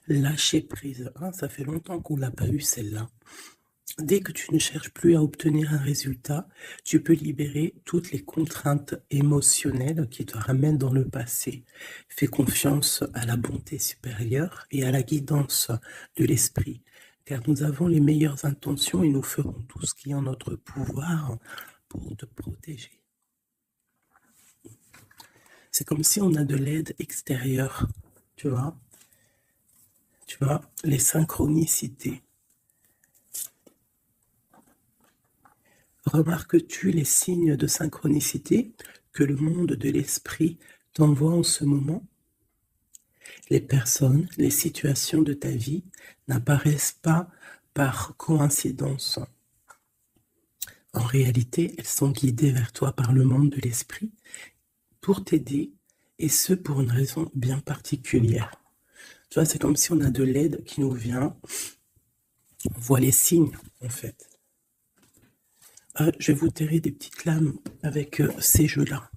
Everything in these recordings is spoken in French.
Lâcher prise. Ah, ça fait longtemps qu'on l'a pas eu celle-là. Dès que tu ne cherches plus à obtenir un résultat, tu peux libérer toutes les contraintes émotionnelles qui te ramènent dans le passé. Fais confiance à la bonté supérieure et à la guidance de l'esprit, car nous avons les meilleures intentions et nous ferons tout ce qui est en notre pouvoir pour te protéger. C'est comme si on a de l'aide extérieure, tu vois. Tu vois, les synchronicités. Remarques-tu les signes de synchronicité que le monde de l'esprit t'envoie en ce moment? Les personnes, les situations de ta vie n'apparaissent pas par coïncidence. En réalité, elles sont guidées vers toi par le monde de l'esprit pour t'aider, et ce pour une raison bien particulière. Tu vois, c'est comme si on a de l'aide qui nous vient. On voit les signes, en fait. Je vais vous terrer des petites lames avec ces jeux-là.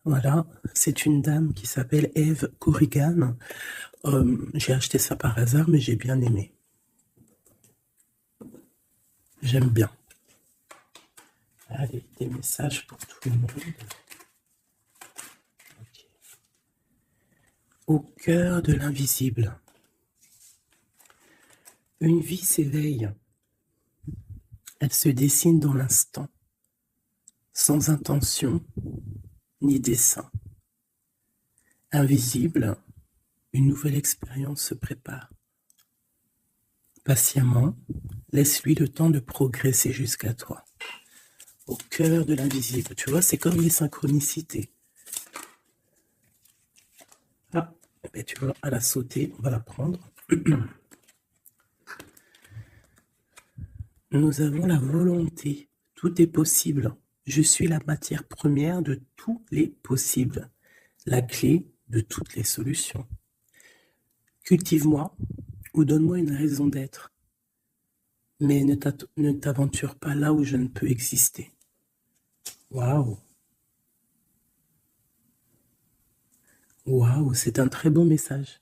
Voilà, c'est une dame qui s'appelle Eve Corrigan. J'ai acheté ça par hasard, mais j'ai bien aimé. J'aime bien. Allez, des messages pour tout le monde. Okay. Au cœur de l'invisible. Une vie s'éveille. Elle se dessine dans l'instant, sans intention ni dessein. Invisible, une nouvelle expérience se prépare. Patiemment, laisse-lui le temps de progresser jusqu'à toi. Au cœur de l'invisible, tu vois, c'est comme les synchronicités. Ah, ben tu vois, à la sauter, on va la prendre. Nous avons la volonté, tout est possible. Je suis la matière première de tous les possibles, la clé de toutes les solutions. Cultive-moi ou donne-moi une raison d'être, mais ne t'aventure pas là où je ne peux exister. Waouh! Waouh, c'est un très beau message.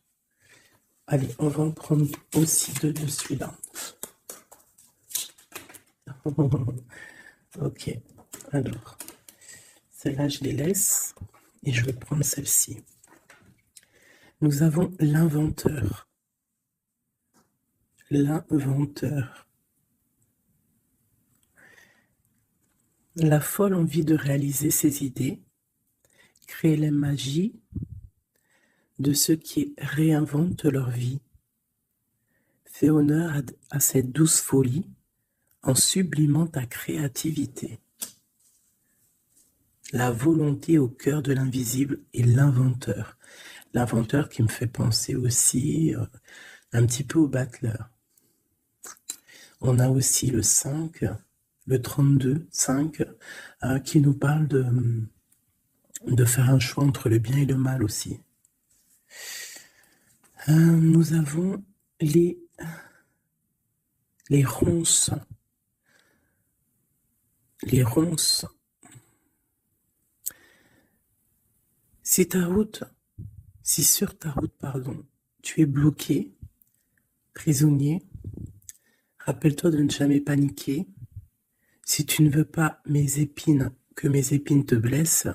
Allez, on va en prendre aussi deux de celui-là. Ok, alors, celle-là, je les laisse et je vais prendre celle-ci. Nous avons l'inventeur. L'inventeur. La folle envie de réaliser ses idées, créer la magie de ceux qui réinventent leur vie. Fais honneur à cette douce folie en sublimant ta créativité. La volonté au cœur de l'invisible et l'inventeur. L'inventeur qui me fait penser aussi un petit peu au battleur. On a aussi le 5, le 32, 5, qui nous parle de faire un choix entre le bien et le mal aussi. Nous avons les ronces. Les ronces. Si sur ta route, tu es bloqué, prisonnier, rappelle-toi de ne jamais paniquer. Si tu ne veux pas que mes épines te blessent,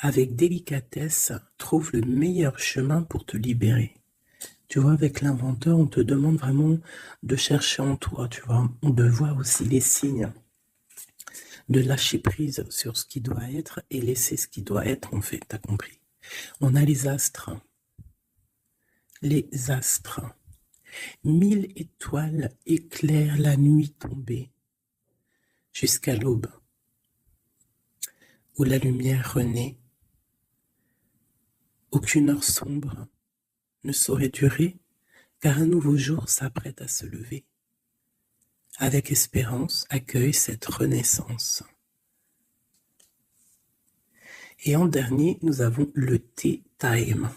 avec délicatesse, trouve le meilleur chemin pour te libérer. Tu vois, avec l'inventeur, on te demande vraiment de chercher en toi, tu vois, de voir aussi les signes, de lâcher prise sur ce qui doit être et laisser ce qui doit être, en fait, t'as compris. On a les astres. Les astres. 1000 étoiles éclairent la nuit tombée jusqu'à l'aube, où la lumière renaît. Aucune heure sombre ne saurait durer, car un nouveau jour s'apprête à se lever. Avec espérance, accueille cette renaissance. Et en dernier, nous avons le tea time,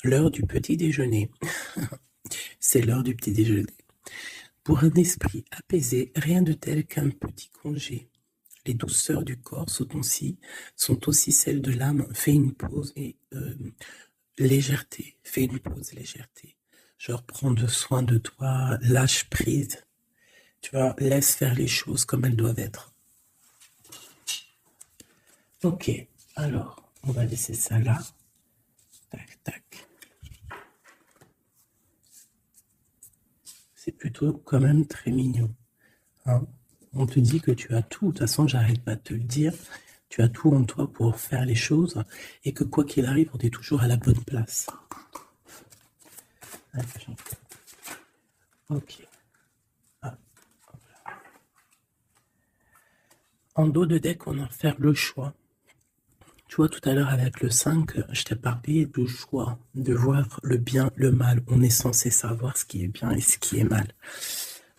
l'heure du petit déjeuner. C'est l'heure du petit déjeuner. Pour un esprit apaisé, rien de tel qu'un petit congé. Les douceurs du corps sont aussi celles de l'âme. Fais une pause et légèreté. fais une pause légèreté. Genre, prends soin de toi, lâche prise. Tu vois, laisse faire les choses comme elles doivent être. Ok, alors, on va laisser ça là. Tac, tac. C'est plutôt quand même très mignon. Hein, on te dit que tu as tout. De toute façon, j'arrête pas de te le dire. Tu as tout en toi pour faire les choses et que quoi qu'il arrive, on est toujours à la bonne place. Ok. Ah, en dos de deck, on va faire le choix. Tu vois, tout à l'heure avec le 5, je t'ai parlé du choix, de voir le bien, le mal. On est censé savoir ce qui est bien et ce qui est mal.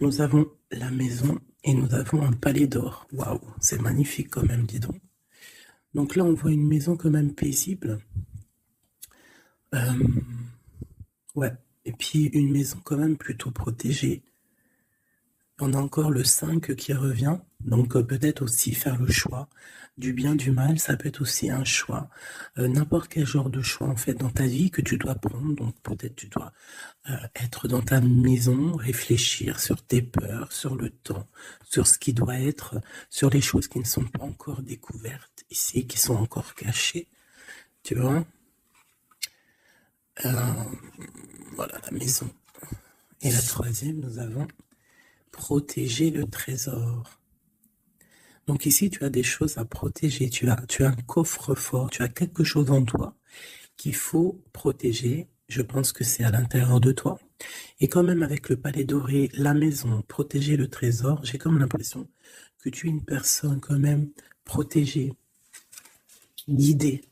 Nous avons la maison et nous avons un palais d'or. Waouh, c'est magnifique quand même, dis donc. Donc là, on voit une maison quand même paisible. Ouais, et puis une maison quand même plutôt protégée. On a encore le 5 qui revient, donc peut-être aussi faire le choix du bien, du mal, ça peut être aussi un choix. N'importe quel genre de choix en fait dans ta vie que tu dois prendre, donc peut-être tu dois être dans ta maison, réfléchir sur tes peurs, sur le temps, sur ce qui doit être, sur les choses qui ne sont pas encore découvertes ici, qui sont encore cachées, tu vois. Voilà la maison. Et la troisième, nous avons protéger le trésor. Donc ici, tu as des choses à protéger. Tu as un coffre-fort, tu as quelque chose en toi qu'il faut protéger. Je pense que c'est à l'intérieur de toi. Et quand même avec le palais doré, la maison, protéger le trésor, j'ai comme l'impression que tu es une personne quand même protégée, guidée.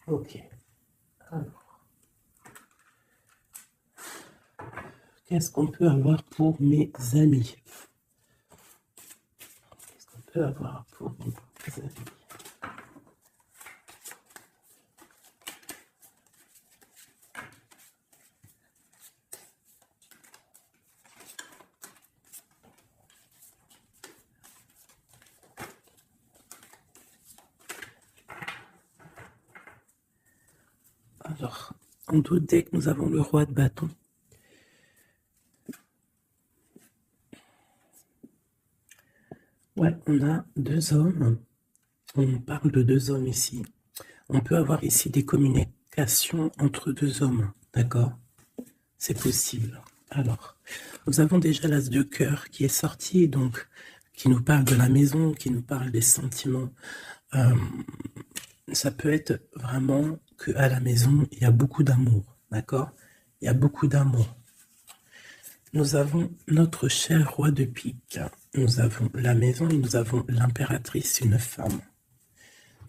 Ok. Alors. Qu'est-ce qu'on peut avoir pour mes amis? Qu'est-ce qu'on peut avoir pour mes amis? Alors, en tout deck, nous avons le roi de bâton. Ouais, on a deux hommes. On parle de deux hommes ici. On peut avoir ici des communications entre deux hommes, d'accord? C'est possible. Alors, nous avons déjà l'as de cœur qui est sorti, donc qui nous parle de la maison, qui nous parle des sentiments. Ça peut être vraiment qu'à la maison, il y a beaucoup d'amour, d'accord? Il y a beaucoup d'amour. Nous avons notre cher roi de pique. Nous avons la maison et nous avons l'impératrice, une femme.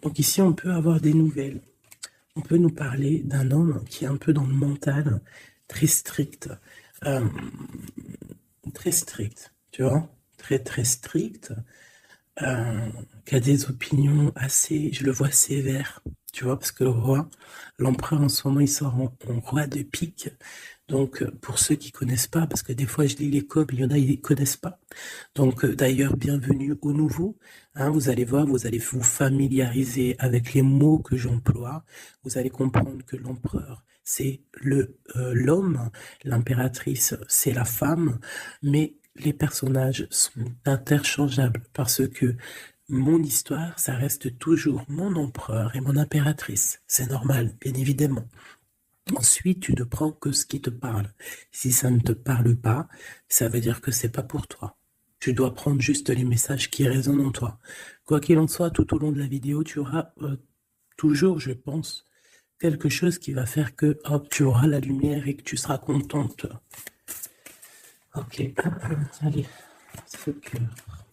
Donc ici, on peut avoir des nouvelles. On peut nous parler d'un homme qui est un peu dans le mental, très strict. Très strict, tu vois? Très, très strict. Qui a des opinions assez, je le vois sévère, tu vois, parce que le roi, l'empereur en ce moment, il sort en roi de pique. Donc, pour ceux qui connaissent pas, parce que des fois je lis les codes, il y en a, ils connaissent pas. Donc, d'ailleurs, bienvenue aux nouveaux. Hein, vous allez voir, vous allez vous familiariser avec les mots que j'emploie. Vous allez comprendre que l'empereur, c'est l'homme, l'impératrice, c'est la femme, mais les personnages sont interchangeables parce que mon histoire, ça reste toujours mon empereur et mon impératrice. C'est normal, bien évidemment. Ensuite, tu ne prends que ce qui te parle. Si ça ne te parle pas, ça veut dire que c'est pas pour toi. Tu dois prendre juste les messages qui résonnent en toi. Quoi qu'il en soit, tout au long de la vidéo, tu auras toujours, je pense, quelque chose qui va faire que hop, tu auras la lumière et que tu seras contente. Ok, allez, ce cœur.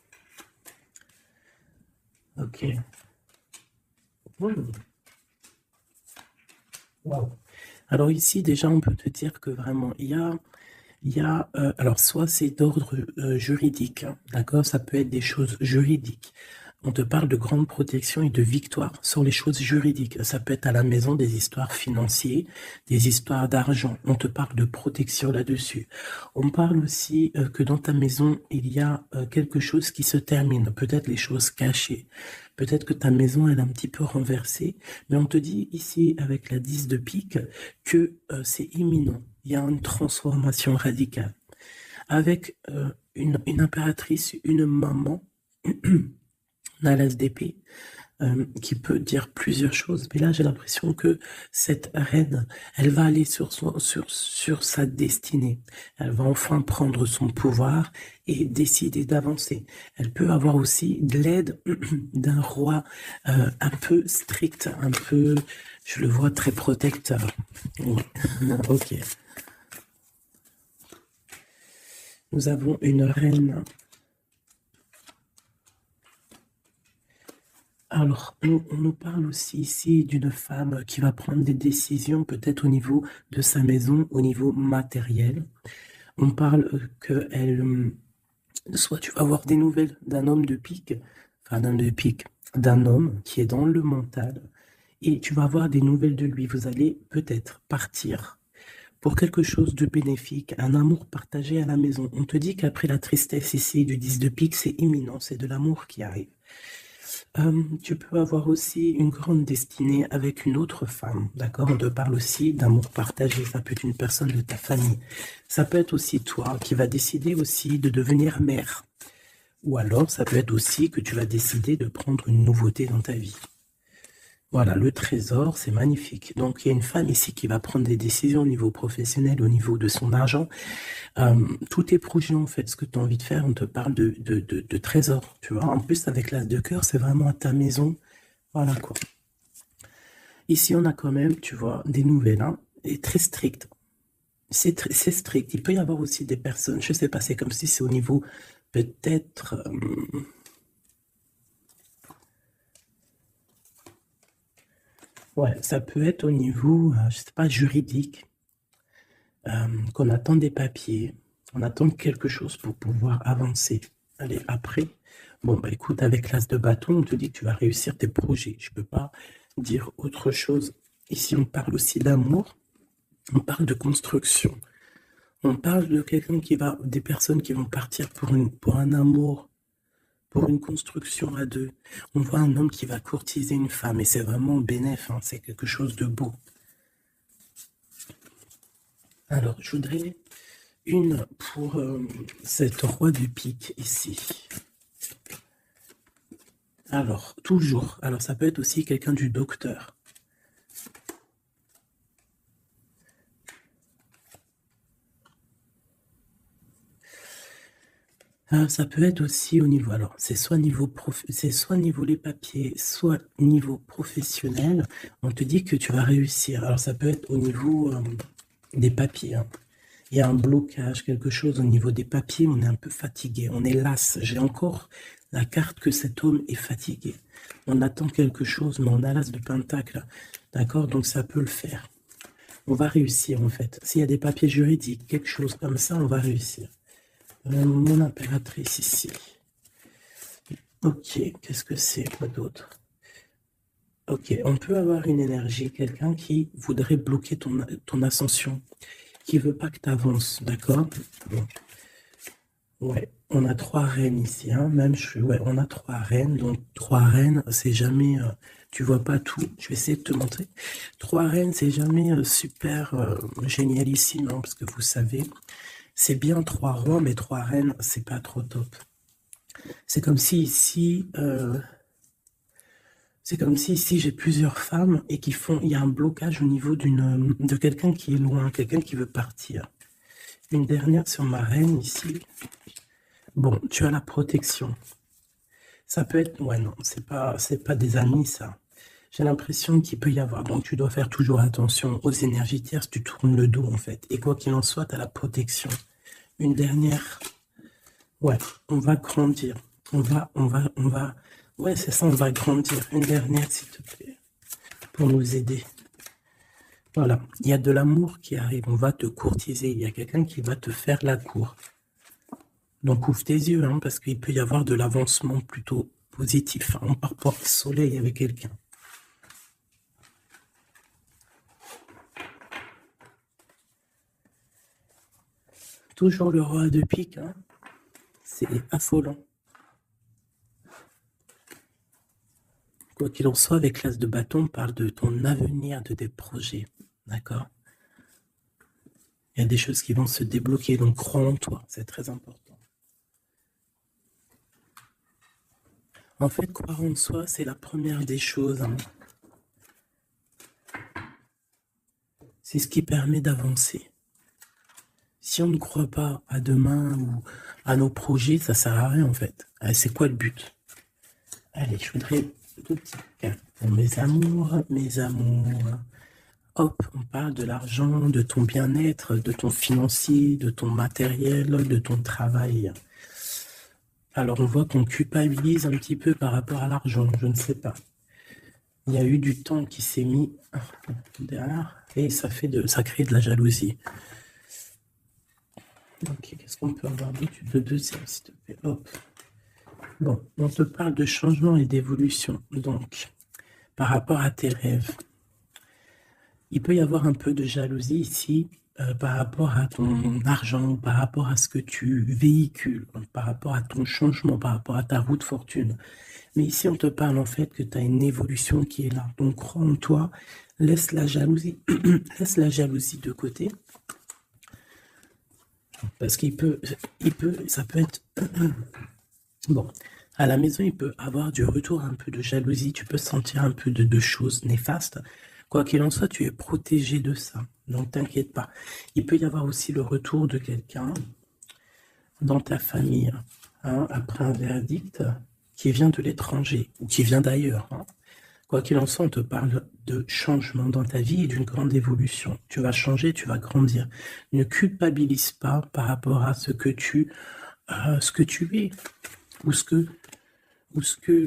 Ok. Wow. Alors ici, déjà, on peut te dire que vraiment, alors soit c'est d'ordre juridique, hein, d'accord? Ça peut être des choses juridiques. On te parle de grande protection et de victoire sur les choses juridiques. Ça peut être à la maison des histoires financières, des histoires d'argent. On te parle de protection là-dessus. On parle aussi que dans ta maison, il y a quelque chose qui se termine. Peut-être les choses cachées. Peut-être que ta maison elle est un petit peu renversée. Mais on te dit ici, avec la 10 de pique, que c'est imminent. Il y a une transformation radicale. Avec une impératrice, une maman, on a l'as d'épée qui peut dire plusieurs choses. Mais là, j'ai l'impression que cette reine, elle va aller sur sa destinée. Elle va enfin prendre son pouvoir et décider d'avancer. Elle peut avoir aussi de l'aide d'un roi un peu strict, un peu, je le vois, très protecteur. Ouais. Ok. Nous avons une reine. Alors, on nous parle aussi ici d'une femme qui va prendre des décisions peut-être au niveau de sa maison, au niveau matériel. On parle soit tu vas avoir des nouvelles d'un homme de pique, enfin d'un homme qui est dans le mental, et tu vas avoir des nouvelles de lui. Vous allez peut-être partir pour quelque chose de bénéfique, un amour partagé à la maison. On te dit qu'après la tristesse ici du 10 de pique, c'est imminent, c'est de l'amour qui arrive. Tu peux avoir aussi une grande destinée avec une autre femme, d'accord? On te parle aussi d'amour partagé, ça peut être une personne de ta famille. Ça peut être aussi toi qui vas décider aussi de devenir mère. Ou alors, ça peut être aussi que tu vas décider de prendre une nouveauté dans ta vie. Voilà, le trésor, c'est magnifique. Donc, il y a une femme ici qui va prendre des décisions au niveau professionnel, au niveau de son argent. Tous tes projets, en fait, ce que tu as envie de faire, on te parle de trésor, tu vois. En plus, avec l'as de cœur, c'est vraiment à ta maison. Voilà, quoi. Ici, on a quand même, tu vois, des nouvelles, hein, et très strictes. C'est strict. Il peut y avoir aussi des personnes, je sais pas, c'est comme si c'est au niveau, peut-être... ouais, ça peut être au niveau, je sais pas, juridique, qu'on attend des papiers, on attend quelque chose pour pouvoir avancer. Allez, après, bon, bah écoute, avec l'as de bâton, on te dit que tu vas réussir tes projets. Je peux pas dire autre chose. Ici, on parle aussi d'amour, on parle de construction. On parle de quelqu'un qui va, des personnes qui vont partir pour un amour, pour une construction à deux. On voit un homme qui va courtiser une femme et c'est vraiment bénéf, hein, c'est quelque chose de beau. Alors, je voudrais une pour cette roi du pique ici. Alors, toujours. Alors, ça peut être aussi quelqu'un du docteur. Ça peut être aussi au niveau, alors c'est soit niveau les papiers, soit niveau professionnel. On te dit que tu vas réussir. Alors ça peut être au niveau des papiers, hein. Il y a un blocage, quelque chose au niveau des papiers, on est un peu fatigué, on est las. J'ai encore la carte que cet homme est fatigué. On attend quelque chose, mais on a l'as de pentacle, d'accord? Donc ça peut le faire. On va réussir en fait. S'il y a des papiers juridiques, quelque chose comme ça, on va réussir. Mon impératrice ici. Ok, qu'est-ce que c'est, quoi d'autre? Ok, on peut avoir une énergie, quelqu'un qui voudrait bloquer ton ascension, qui veut pas que tu avances, d'accord? Bon. Ouais, on a 3 reines ici, hein, ouais, on a 3 reines, donc 3 reines, c'est jamais, tu vois pas tout, je vais essayer de te montrer. 3 reines, c'est jamais super génialissime, hein, parce que vous savez, c'est bien 3 rois, mais 3 reines, c'est pas trop top. C'est comme si ici, j'ai plusieurs femmes et il y a un blocage au niveau de quelqu'un qui est loin, quelqu'un qui veut partir. Une dernière sur ma reine ici. Bon, tu as la protection. Ça peut être, ouais, non, c'est pas des amis, ça. J'ai l'impression qu'il peut y avoir. Donc, tu dois faire toujours attention aux énergies tierces. Tu tournes le dos, en fait. Et quoi qu'il en soit, tu as la protection. Une dernière. Ouais, on va grandir. Ouais, c'est ça, on va grandir. Une dernière, s'il te plaît, pour nous aider. Voilà, il y a de l'amour qui arrive. On va te courtiser. Il y a quelqu'un qui va te faire la cour. Donc, ouvre tes yeux, hein, parce qu'il peut y avoir de l'avancement plutôt positif, hein, par rapport au soleil avec quelqu'un. Toujours le roi de pique, hein. C'est affolant. Quoi qu'il en soit, avec l'as de bâton, on parle de ton avenir, de tes projets. D'accord? Il y a des choses qui vont se débloquer, donc crois en toi, c'est très important. En fait, croire en soi, c'est la première des choses, hein. C'est ce qui permet d'avancer. Si on ne croit pas à demain ou à nos projets, ça sert à rien en fait. C'est quoi le but? Allez, je voudrais deux petits cartes pour mes amours, mes amours. Hop, on parle de l'argent, de ton bien-être, de ton financier, de ton matériel, de ton travail. Alors on voit qu'on culpabilise un petit peu par rapport à l'argent, je ne sais pas. Il y a eu du temps qui s'est mis derrière et ça crée de la jalousie. Ok, qu'est-ce qu'on peut avoir d'autre? De deuxième, s'il te plaît. Hop. Bon, on te parle de changement et d'évolution. Donc, par rapport à tes rêves, il peut y avoir un peu de jalousie ici par rapport à ton argent, par rapport à ce que tu véhicules, par rapport à ton changement, par rapport à ta route fortune. Mais ici, on te parle en fait que tu as une évolution qui est là. Donc, crois en toi, laisse la jalousie, laisse la jalousie de côté. Parce ça peut être... Bon, à la maison, il peut avoir du retour, un peu de jalousie, tu peux sentir un peu de choses néfastes. Quoi qu'il en soit, tu es protégé de ça, donc t'inquiète pas. Il peut y avoir aussi le retour de quelqu'un dans ta famille, hein, après un verdict qui vient de l'étranger, ou qui vient d'ailleurs, hein. Quoi qu'il en soit, on te parle de changement dans ta vie et d'une grande évolution. Tu vas changer, tu vas grandir. Ne culpabilise pas par rapport à ce que tu es,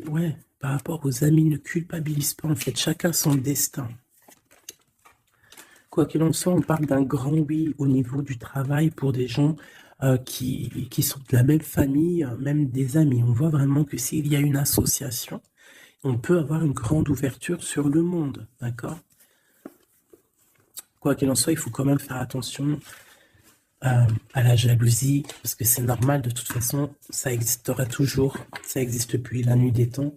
ouais, par rapport aux amis, ne culpabilise pas. En fait, chacun son destin. Quoi qu'il en soit, on parle d'un grand oui au niveau du travail pour des gens qui sont de la même famille, même des amis. On voit vraiment que s'il y a une association, on peut avoir une grande ouverture sur le monde, d'accord? Quoi qu'il en soit, il faut quand même faire attention à la jalousie, parce que c'est normal, de toute façon, ça existera toujours, ça existe depuis la nuit des temps,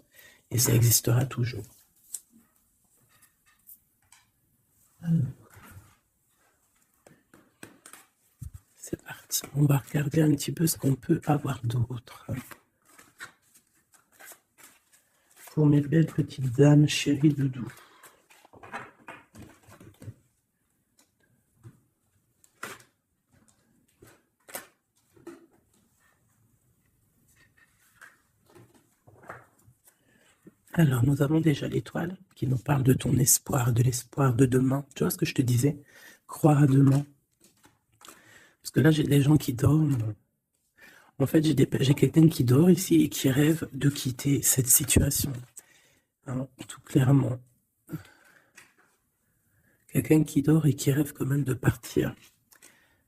et ça existera toujours. C'est parti, on va regarder un petit peu ce qu'on peut avoir d'autre. Pour mes belles petites âmes, chéries doudou. Alors, nous avons déjà l'étoile qui nous parle de ton espoir, de l'espoir de demain. Tu vois ce que je te disais? Croire à demain. Parce que là, j'ai des gens qui dorment. En fait, j'ai quelqu'un qui dort ici et qui rêve de quitter cette situation. Hein, tout clairement. Quelqu'un qui dort et qui rêve quand même de partir.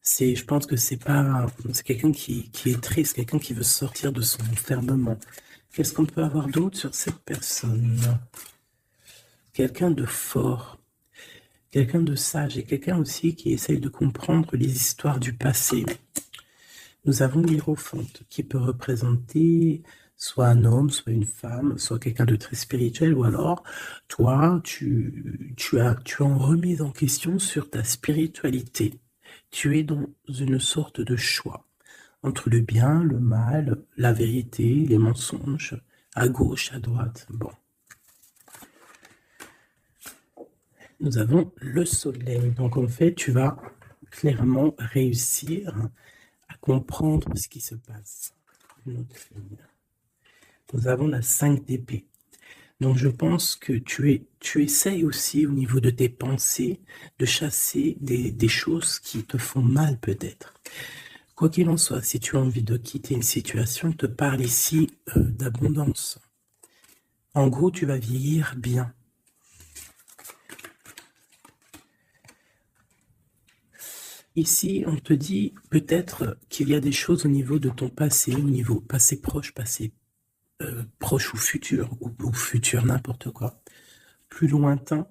Je pense que c'est quelqu'un qui est triste, quelqu'un qui veut sortir de son enfermement. Qu'est-ce qu'on peut avoir d'autre sur cette personne? Quelqu'un de fort, quelqu'un de sage et quelqu'un aussi qui essaye de comprendre les histoires du passé. Nous avons l'Hiérophante qui peut représenter soit un homme, soit une femme, soit quelqu'un de très spirituel, ou alors toi, tu es en remise en question sur ta spiritualité. Tu es dans une sorte de choix entre le bien, le mal, la vérité, les mensonges, à gauche, à droite. Bon. Nous avons le soleil. Donc en fait, tu vas clairement réussir à comprendre ce qui se passe. Nous avons la 5 d'épée. Donc je pense que tu essayes aussi au niveau de tes pensées de chasser des choses qui te font mal peut-être. Quoi qu'il en soit, si tu as envie de quitter une situation, je te parle ici d'abondance. En gros, tu vas vieillir bien. Ici, on te dit peut-être qu'il y a des choses au niveau de ton passé, au niveau passé proche, passé proche ou futur, ou futur, n'importe quoi, plus lointain,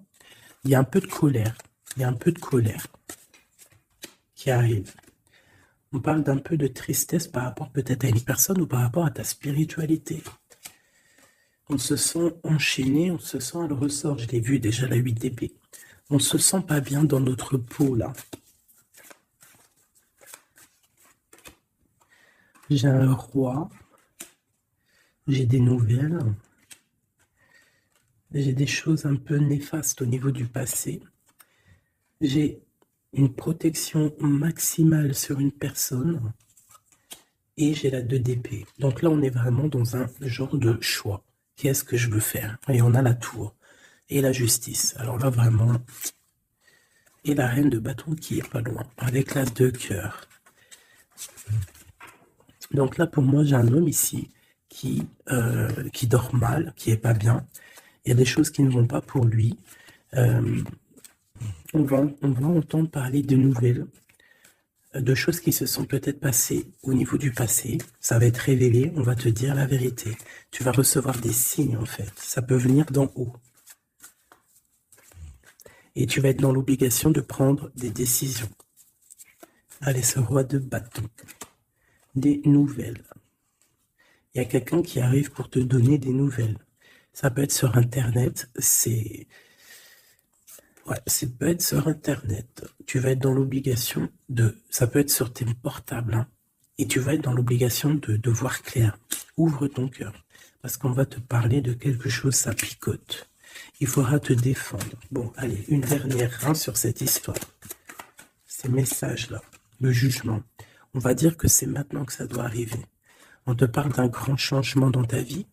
il y a un peu de colère. Il y a un peu de colère qui arrive. On parle d'un peu de tristesse par rapport peut-être à une personne ou par rapport à ta spiritualité. On se sent enchaîné, on se sent à le ressort. Je l'ai vu déjà, la 8 d'épée. On se sent pas bien dans notre peau, là. J'ai un roi. J'ai des nouvelles. J'ai des choses un peu néfastes au niveau du passé. J'ai une protection maximale sur une personne. Et j'ai la 2 d'épée. Donc là, on est vraiment dans un genre de choix. Qu'est-ce que je veux faire? Et on a la tour. Et la justice. Alors là, vraiment... Et la reine de bâton qui est pas loin. Avec la 2 cœurs. Donc là, pour moi, j'ai un homme ici qui dort mal, qui est pas bien. Il y a des choses qui ne vont pas pour lui. On va entendre parler de nouvelles, de choses qui se sont peut-être passées au niveau du passé. Ça va être révélé, on va te dire la vérité. Tu vas recevoir des signes, en fait. Ça peut venir d'en haut. Et tu vas être dans l'obligation de prendre des décisions. Allez, ce roi de bâton. Des nouvelles. Il y a quelqu'un qui arrive pour te donner des nouvelles. Ça peut être sur Internet, ouais, ça peut être sur Internet. Tu vas être dans l'obligation de... Ça peut être sur tes portables, hein, et tu vas être dans l'obligation de voir clair. Ouvre ton cœur, parce qu'on va te parler de quelque chose, ça picote. Il faudra te défendre. Bon, allez, une dernière sur cette histoire. Ces messages-là, le jugement. On va dire que c'est maintenant que ça doit arriver. On te parle d'un grand changement dans ta vie.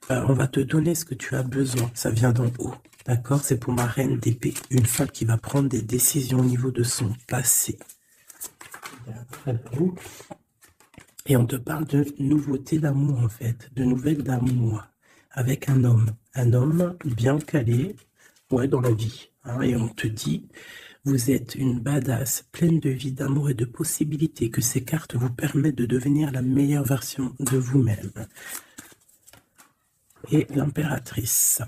On va te donner ce que tu as besoin. Ça vient d'en haut. D'accord? C'est pour ma reine d'épée. Une femme qui va prendre des décisions au niveau de son passé. Et on te parle de nouveautés d'amour, en fait. De nouvelles d'amour. Avec un homme. Un homme bien calé. Ouais, dans la vie. Hein, et on te dit... Vous êtes une badass, pleine de vie, d'amour et de possibilités, que ces cartes vous permettent de devenir la meilleure version de vous-même. Et l'impératrice.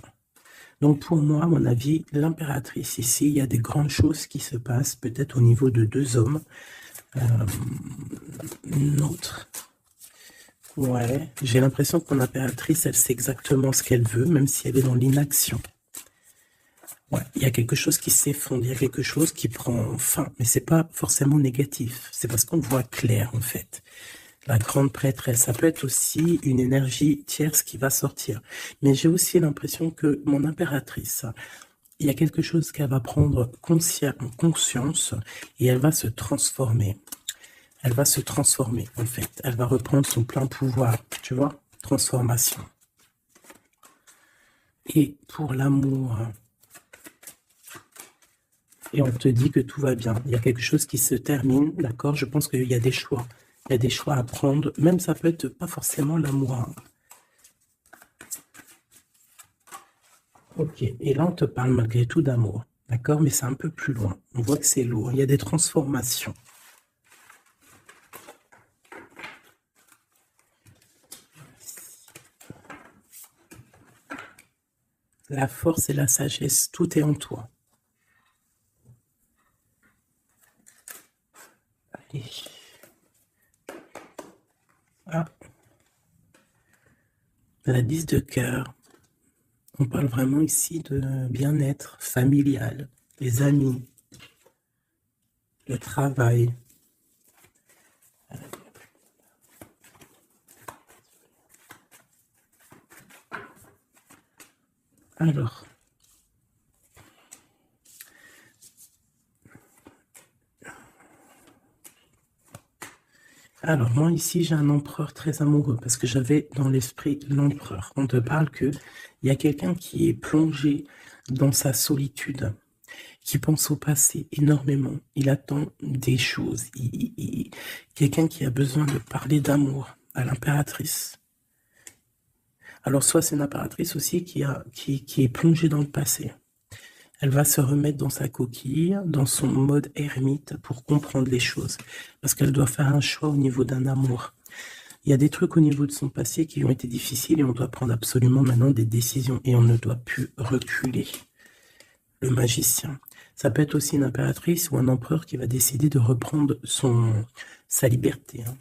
Donc pour moi, à mon avis, l'impératrice ici, il y a des grandes choses qui se passent, peut-être au niveau de 2 hommes. Une autre. Ouais, j'ai l'impression que mon impératrice, elle sait exactement ce qu'elle veut, même si elle est dans l'inaction. Ouais, il y a quelque chose qui s'effondre, il y a quelque chose qui prend fin, mais c'est pas forcément négatif, c'est parce qu'on voit clair en fait. La grande prêtresse, ça peut être aussi une énergie tierce qui va sortir. Mais j'ai aussi l'impression que mon impératrice, il y a quelque chose qu'elle va prendre conscience et elle va se transformer. Elle va se transformer en fait, elle va reprendre son plein pouvoir, tu vois, transformation. Et pour l'amour... Et on te dit que tout va bien. Il y a quelque chose qui se termine, d'accord? Je pense qu'il y a des choix. Il y a des choix à prendre. Même ça peut être pas forcément l'amour. Ok. Et là, on te parle malgré tout d'amour. D'accord? Mais c'est un peu plus loin. On voit que c'est lourd. Il y a des transformations. La force et la sagesse, tout est en toi. Ah. La 10 de cœur. On parle vraiment ici de bien-être familial, les amis, le travail. Alors moi ici j'ai un empereur très amoureux parce que j'avais dans l'esprit l'empereur. On te parle que il y a quelqu'un qui est plongé dans sa solitude, qui pense au passé énormément. Il attend des choses. Quelqu'un qui a besoin de parler d'amour à l'impératrice. Alors soit c'est une impératrice aussi qui est plongée dans le passé. Elle va se remettre dans sa coquille, dans son mode ermite pour comprendre les choses. Parce qu'elle doit faire un choix au niveau d'un amour. Il y a des trucs au niveau de son passé qui ont été difficiles et on doit prendre absolument maintenant des décisions et on ne doit plus reculer. Le magicien. Ça peut être aussi une impératrice ou un empereur qui va décider de reprendre sa liberté. Hein.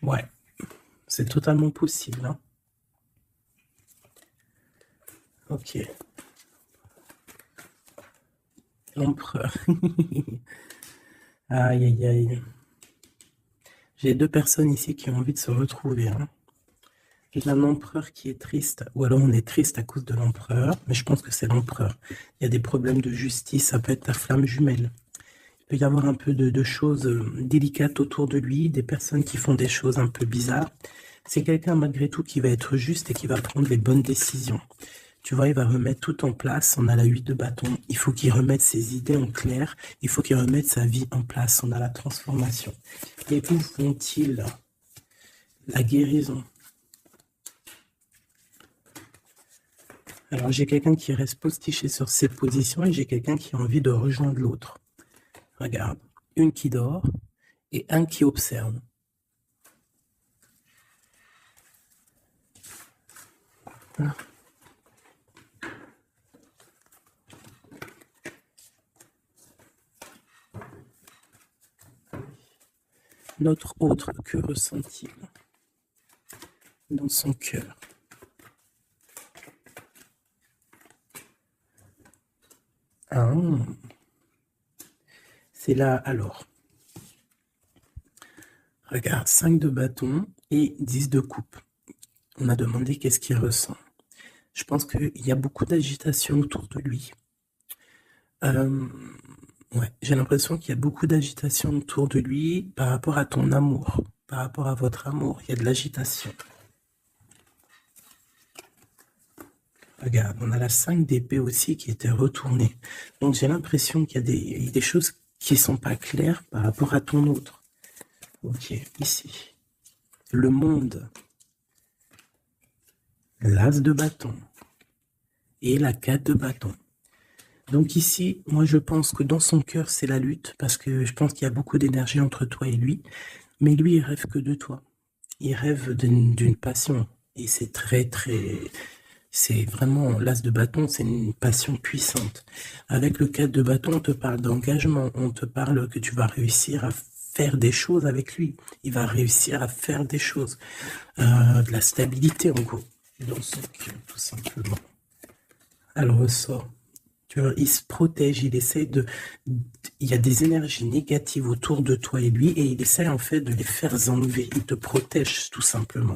Ouais, c'est totalement possible. Hein. Ok. L'empereur. Aïe, aïe, aïe. J'ai deux personnes ici qui ont envie de se retrouver. Hein. Il y a un empereur qui est triste, ou alors on est triste à cause de l'empereur, mais je pense que c'est l'empereur. Il y a des problèmes de justice, ça peut être ta flamme jumelle. Il peut y avoir un peu de choses délicates autour de lui, des personnes qui font des choses un peu bizarres. C'est quelqu'un malgré tout qui va être juste et qui va prendre les bonnes décisions. Tu vois, il va remettre tout en place. On a la 8 de bâton. Il faut qu'il remette ses idées en clair. Il faut qu'il remette sa vie en place. On a la transformation. Et où font-ils la guérison? Alors, j'ai quelqu'un qui reste postiché sur ses positions et j'ai quelqu'un qui a envie de rejoindre l'autre. Regarde, une qui dort et un qui observe. Voilà. Notre autre, que ressent-il dans son cœur? Ah, c'est là, alors. Regarde, 5 de bâton et 10 de coupe. On a demandé qu'est-ce qu'il ressent. Je pense qu'il y a beaucoup d'agitation autour de lui. Ouais, j'ai l'impression qu'il y a beaucoup d'agitation autour de lui par rapport à ton amour, par rapport à votre amour. Il y a de l'agitation. Regarde, on a la 5 d'épée aussi qui était retournée. Donc j'ai l'impression qu'il y a des choses qui sont pas claires par rapport à ton autre. Ok, ici. Le monde. L'as de bâton. Et la 4 de bâton. Donc ici, moi je pense que dans son cœur, c'est la lutte, parce que je pense qu'il y a beaucoup d'énergie entre toi et lui. Mais lui, il rêve que de toi. Il rêve d'une passion. Et c'est c'est vraiment, l'as de bâton, c'est une passion puissante. Avec le 4 de bâton, on te parle d'engagement, on te parle que tu vas réussir à faire des choses avec lui. Il va réussir à faire des choses. De la stabilité, en gros, dans son cœur, tout simplement. Elle ressort. Tu vois, il se protège, il essaie il y a des énergies négatives autour de toi et lui, et il essaie en fait de les faire enlever. Il te protège, tout simplement.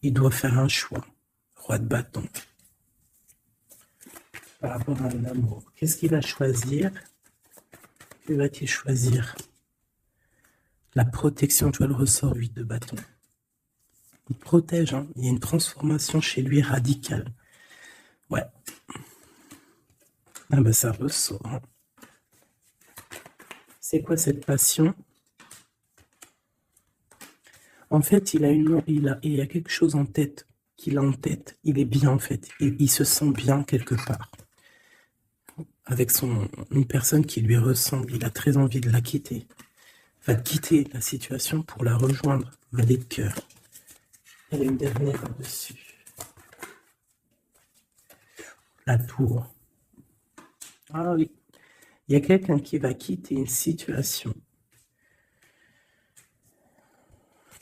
Il doit faire un choix. Roi de bâton. Par rapport à l'amour. Qu'est-ce qu'il va choisir? Que va-t-il choisir? La protection, tu vois le ressort 8 de bâton. Il protège, hein. Il y a une transformation chez lui radicale. Ouais. Ah ben ça ressort. Hein. C'est quoi cette passion? En fait, il y a quelque chose en tête, qu'il a en tête. Il est bien en fait. Il se sent bien quelque part. Avec une personne qui lui ressemble. Il a très envie de la quitter. Va quitter la situation pour la rejoindre. Valet de cœur. Elle a une dernière là-dessus. La tour. Ah oui. Il y a quelqu'un qui va quitter une situation.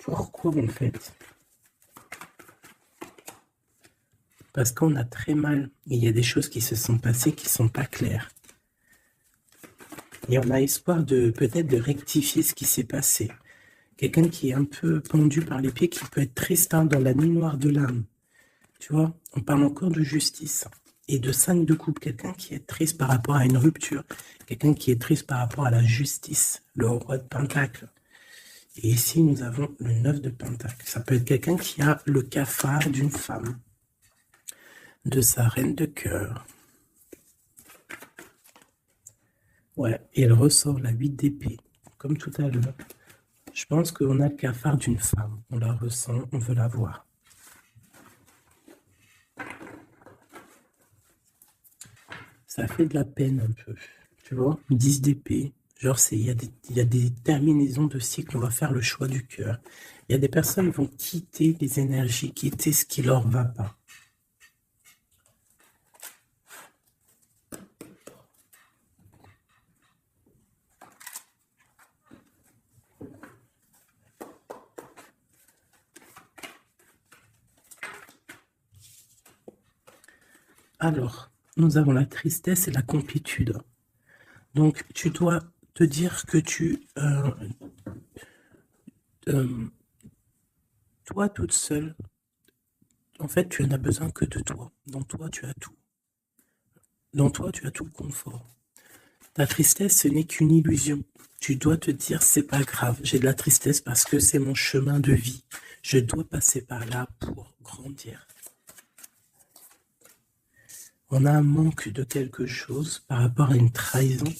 Pourquoi en fait? Parce qu'on a très mal. Il y a des choses qui se sont passées qui ne sont pas claires. Et on a espoir de peut-être de rectifier ce qui s'est passé. Quelqu'un qui est un peu pendu par les pieds, qui peut être triste hein, dans la nuit noire de l'âme. Tu vois, on parle encore de justice. Et de 5 de coupe, quelqu'un qui est triste par rapport à une rupture. Quelqu'un qui est triste par rapport à la justice. Le roi de pentacle. Et ici, nous avons le 9 de pentacle. Ça peut être quelqu'un qui a le cafard d'une femme. De sa reine de cœur. Ouais, et elle ressort la 8 d'épée, comme tout à l'heure. Je pense qu'on a le cafard d'une femme. On la ressent, on veut la voir. Ça fait de la peine un peu. Tu vois, 10 d'épée, Genre, il y a des terminaisons de cycle, on va faire le choix du cœur. Il y a des personnes qui vont quitter les énergies, quitter ce qui leur va pas. Alors, nous avons la tristesse et la complétude. Donc, tu dois te dire que toi, toute seule, en fait, tu n'as besoin que de toi. Dans toi, tu as tout. Dans toi, tu as tout le confort. Ta tristesse, ce n'est qu'une illusion. Tu dois te dire, c'est pas grave, j'ai de la tristesse parce que c'est mon chemin de vie. Je dois passer par là pour grandir. On a un manque de quelque chose par rapport à une trahison.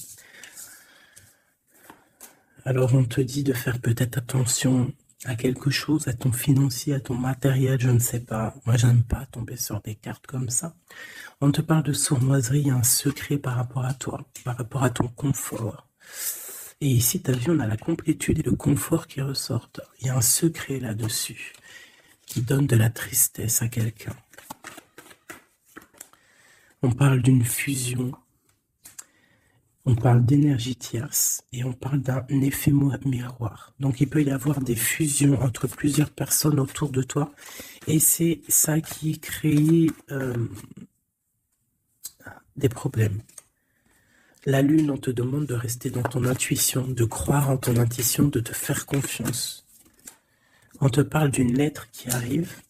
Alors on te dit de faire peut-être attention à quelque chose, à ton financier, à ton matériel, je ne sais pas. Moi, j'aime pas tomber sur des cartes comme ça. On te parle de sournoiserie, il y a un secret par rapport à toi, par rapport à ton confort. Et ici, tu as vu, on a la complétude et le confort qui ressortent. Il y a un secret là-dessus qui donne de la tristesse à quelqu'un. On parle d'une fusion, on parle d'énergie tierce et on parle d'un effet miroir. Donc il peut y avoir des fusions entre plusieurs personnes autour de toi et c'est ça qui crée des problèmes. La lune, on te demande de rester dans ton intuition, de croire en ton intuition, de te faire confiance. On te parle d'une lettre qui arrive.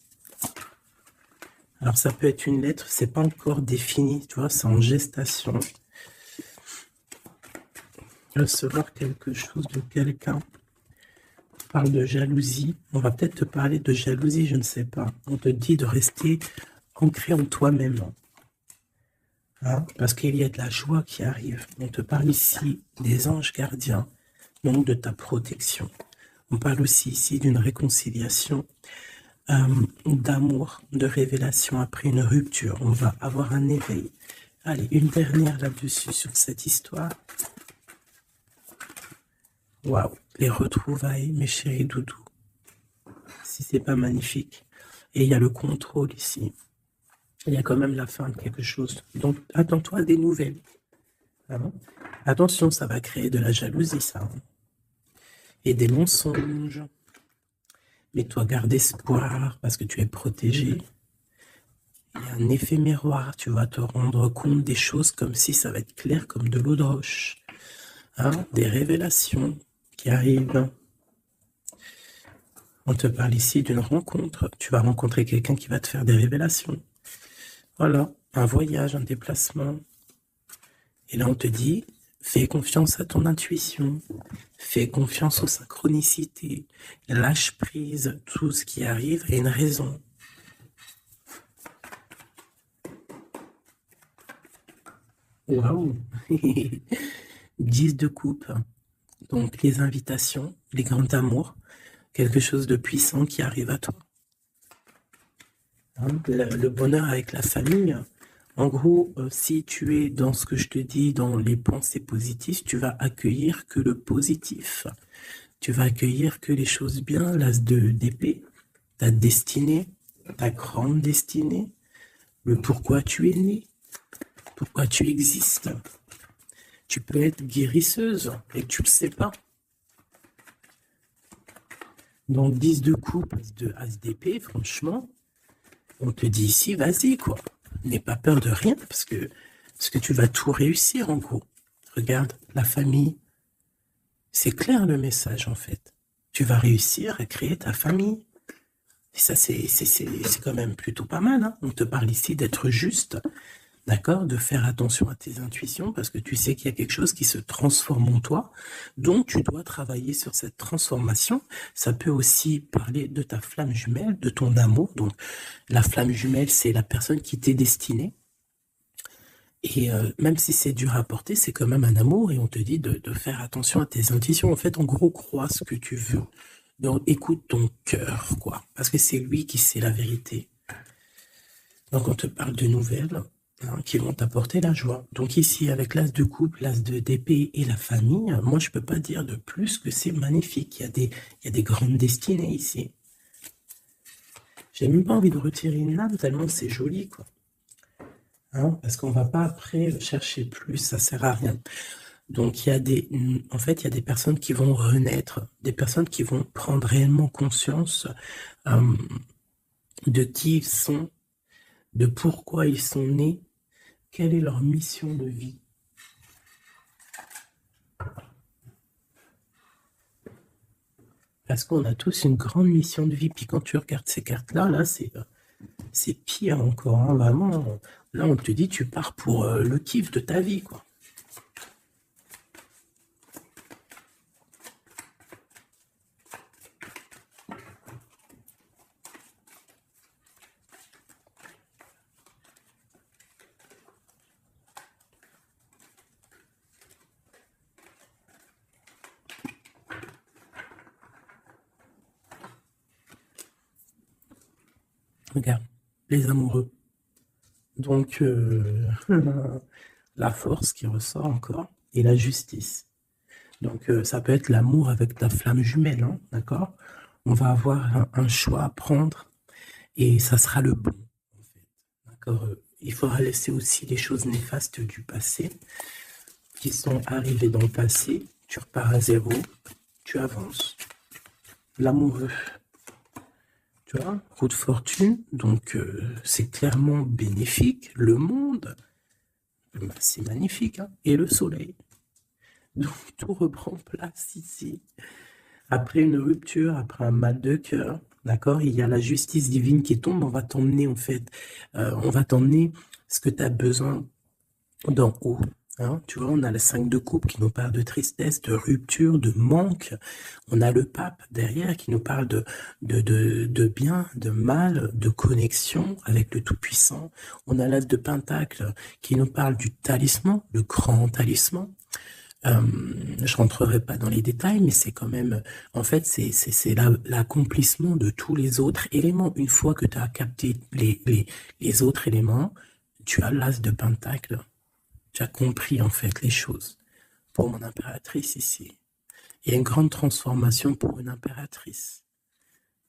Alors ça peut être une lettre, c'est pas encore défini, tu vois, c'est en gestation. Recevoir quelque chose de quelqu'un. On parle de jalousie. On va peut-être te parler de jalousie, je ne sais pas. On te dit de rester ancré en toi-même. Hein, parce qu'il y a de la joie qui arrive. On te parle ici des anges gardiens, donc de ta protection. On parle aussi ici d'une réconciliation, d'amour, de révélation après une rupture. On va avoir un éveil. Allez, une dernière là-dessus sur cette histoire. Waouh, les retrouvailles, mes chéris doudous. Si c'est pas magnifique. Et il y a le contrôle ici. Il y a quand même la fin de quelque chose. Donc, attends-toi à des nouvelles. Hein? Attention, ça va créer de la jalousie, ça. Hein? Et des mensonges. Mais toi, garde espoir parce que tu es protégé. Il y a un effet miroir. Tu vas te rendre compte des choses comme si ça va être clair comme de l'eau de roche. Hein? Des révélations qui arrivent. On te parle ici d'une rencontre. Tu vas rencontrer quelqu'un qui va te faire des révélations. Voilà, un voyage, un déplacement. Et là, on te dit, fais confiance à ton intuition, fais confiance aux synchronicités, lâche prise, tout ce qui arrive a une raison. Waouh 10 de coupe. Donc, les invitations, les grands amours, quelque chose de puissant qui arrive à toi. Hein, le bonheur avec la famille. En gros, si tu es dans ce que je te dis, dans les pensées positives, tu vas accueillir que le positif. Tu vas accueillir que les choses bien, l'as d'épée, ta destinée, ta grande destinée, le pourquoi tu es né, pourquoi tu existes. Tu peux être guérisseuse et que tu ne le sais pas. Donc 10 de coupe, as d'épée, franchement, on te dit ici, vas-y quoi. N'aie pas peur de rien parce que tu vas tout réussir en gros. Regarde, la famille, c'est clair le message en fait. Tu vas réussir à créer ta famille. Et ça, c'est quand même plutôt pas mal. Hein. On te parle ici d'être juste, d'accord, de faire attention à tes intuitions parce que tu sais qu'il y a quelque chose qui se transforme en toi. Donc, tu dois travailler sur cette transformation. Ça peut aussi parler de ta flamme jumelle, de ton amour. Donc, la flamme jumelle, c'est la personne qui t'est destinée. Et même si c'est dur à porter, c'est quand même un amour et on te dit de faire attention à tes intuitions. En fait, en gros, crois ce que tu veux. Donc, écoute ton cœur, quoi. Parce que c'est lui qui sait la vérité. Donc, on te parle de nouvelles. hein, qui vont t'apporter la joie. Donc ici, avec l'as de coupe, l'as d'épée et la famille, moi, je peux pas dire de plus que c'est magnifique. Il y a des grandes destinées ici. J'ai même pas envie de retirer une lame tellement c'est joli, quoi. Hein, parce qu'on va pas après chercher plus, ça sert à rien. Donc en fait, il y a des personnes qui vont renaître, des personnes qui vont prendre réellement conscience de qui ils sont, de pourquoi ils sont nés, quelle est leur mission de vie. Parce qu'on a tous une grande mission de vie. Puis quand tu regardes ces cartes-là, là, c'est pire encore. Hein, vraiment, là, on te dit, tu pars pour le kiff de ta vie, quoi. Regarde, les amoureux. Donc, la force qui ressort encore et la justice. Donc, ça peut être l'amour avec ta flamme jumelle, hein, d'accord? On va avoir un choix à prendre et ça sera le bon, en fait. D'accord? Il faudra laisser aussi les choses néfastes du passé qui sont arrivées dans le passé. Tu repars à zéro, tu avances. L'amoureux. Tu vois, roue de fortune, donc c'est clairement bénéfique. Le monde, bah, c'est magnifique, hein. Et le soleil. Donc tout reprend place ici. Après une rupture, après un mal de cœur, d'accord, il y a la justice divine qui tombe. On va t'emmener en fait, on va t'emmener ce que tu as besoin d'en haut. Hein, tu vois, on a la 5 de coupe qui nous parle de tristesse, de rupture, de manque. On a le pape derrière qui nous parle de bien, de mal, de connexion avec le Tout-Puissant. On a l'as de Pentacle qui nous parle du talisman, le grand talisman. Je rentrerai pas dans les détails, mais c'est quand même, en fait, c'est l'accomplissement de tous les autres éléments. Une fois que tu as capté les autres éléments, tu as l'as de Pentacle. Tu as compris en fait les choses. Pour mon impératrice ici, il y a une grande transformation pour une impératrice.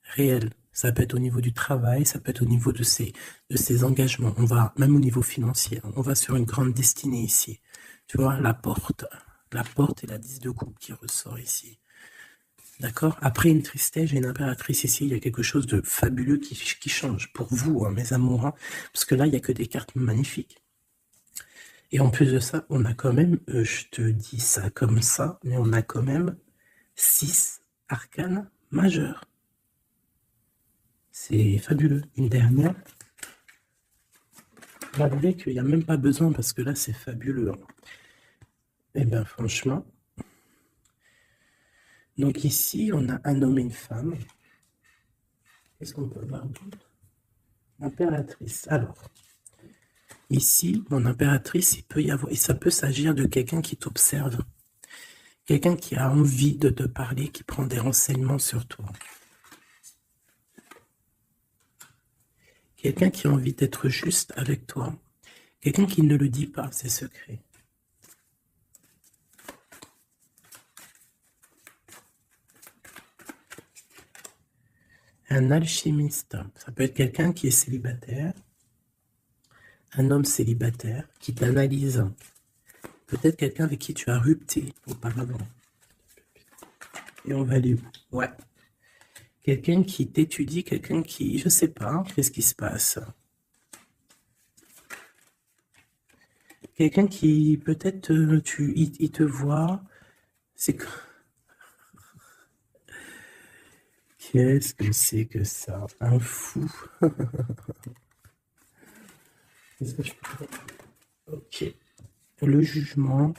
Réelle. Ça peut être au niveau du travail, ça peut être au niveau de ses engagements. On va, même au niveau financier, on va sur une grande destinée ici. Tu vois, la porte et la 10 de coupe qui ressort ici. D'accord? Après une tristesse, j'ai une impératrice ici, il y a quelque chose de fabuleux qui change pour vous, hein, mes amours, hein, parce que là, il n'y a que des cartes magnifiques. Et en plus de ça, on a quand même, je te dis ça comme ça, mais on a quand même 6 arcanes majeurs. C'est fabuleux. Une dernière. Malgré qu'il n'y a même pas besoin, parce que là, c'est fabuleux. Hein. Eh bien, franchement. Donc ici, on a un homme et une femme. Qu'est-ce qu'on peut voir d'autre? Impératrice. Alors, ici, mon impératrice, il peut y avoir, et ça peut s'agir de quelqu'un qui t'observe. Quelqu'un qui a envie de te parler, qui prend des renseignements sur toi. Quelqu'un qui a envie d'être juste avec toi. Quelqu'un qui ne le dit pas, ses secrets. Un alchimiste, ça peut être quelqu'un qui est célibataire, un homme célibataire qui t'analyse. Peut-être quelqu'un avec qui tu as rupté auparavant. Et on va aller où? Ouais. Quelqu'un qui t'étudie, quelqu'un qui, je sais pas, qu'est-ce qui se passe? Quelqu'un qui, peut-être, il te voit, c'est que... Qu'est-ce que c'est que ça? Un fou. Qu'est-ce que je peux dire? Ok. Le jugement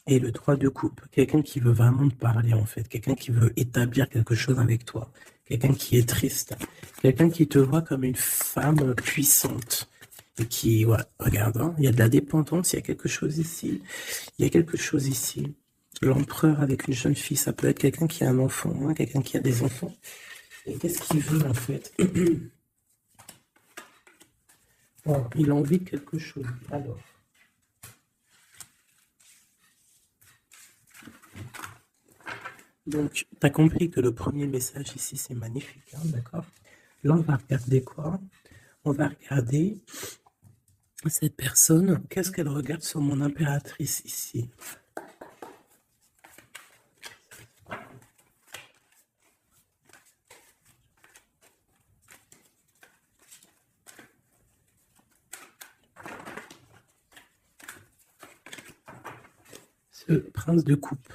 et le 3 de coupe. Quelqu'un qui veut vraiment te parler, en fait. Quelqu'un qui veut établir quelque chose avec toi. Quelqu'un qui est triste. Quelqu'un qui te voit comme une femme puissante. Et qui, ouais, regarde, hein, il y a de la dépendance, il y a quelque chose ici. Il y a quelque chose ici. L'empereur avec une jeune fille, ça peut être quelqu'un qui a un enfant, hein, quelqu'un qui a des enfants. Et qu'est-ce qu'il veut, en fait? Bon, il a envie de quelque chose. Alors, donc, tu as compris que le premier message ici, c'est magnifique, hein, d'accord? Là, on va regarder quoi? On va regarder cette personne. Qu'est-ce qu'elle regarde sur mon impératrice ici? Ce prince de coupe.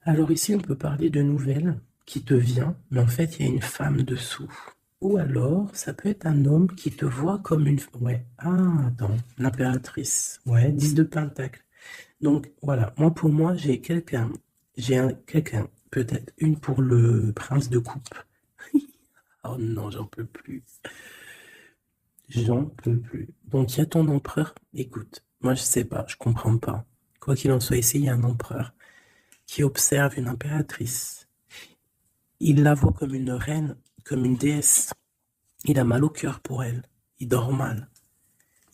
Alors ici, on peut parler de nouvelles qui te vient, mais en fait, il y a une femme dessous. Ou alors, ça peut être un homme qui te voit comme une... Ouais, ah, attends, l'impératrice. Ouais, 10 de pentacle. Donc, voilà, moi, pour moi, j'ai quelqu'un. Quelqu'un, peut-être une pour le prince de coupe. Oh non, j'en peux plus. J'en peux plus. Donc, il y a ton empereur. Écoute, moi, je sais pas, je comprends pas. Quoi qu'il en soit, ici, il y a un empereur qui observe une impératrice. Il la voit comme une reine, comme une déesse. Il a mal au cœur pour elle. Il dort mal.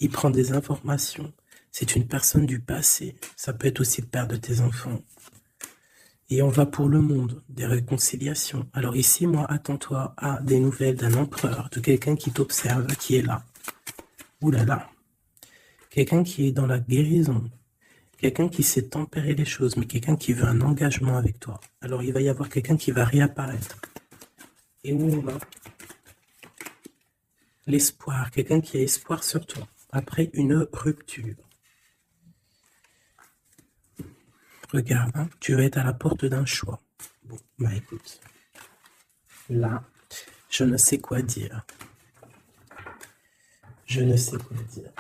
Il prend des informations. C'est une personne du passé. Ça peut être aussi le père de tes enfants. Et on va pour le monde, des réconciliations. Alors ici, moi, attends-toi à des nouvelles d'un empereur, de quelqu'un qui t'observe, qui est là. Ouh là là. Quelqu'un qui est dans la guérison. Quelqu'un qui sait tempérer les choses, mais quelqu'un qui veut un engagement avec toi. Alors il va y avoir quelqu'un qui va réapparaître. Et où on va? L'espoir, quelqu'un qui a espoir sur toi, après une rupture. Regarde, hein, tu vas être à la porte d'un choix. Bon, bah écoute, là, je ne sais quoi dire. Je ne sais quoi dire.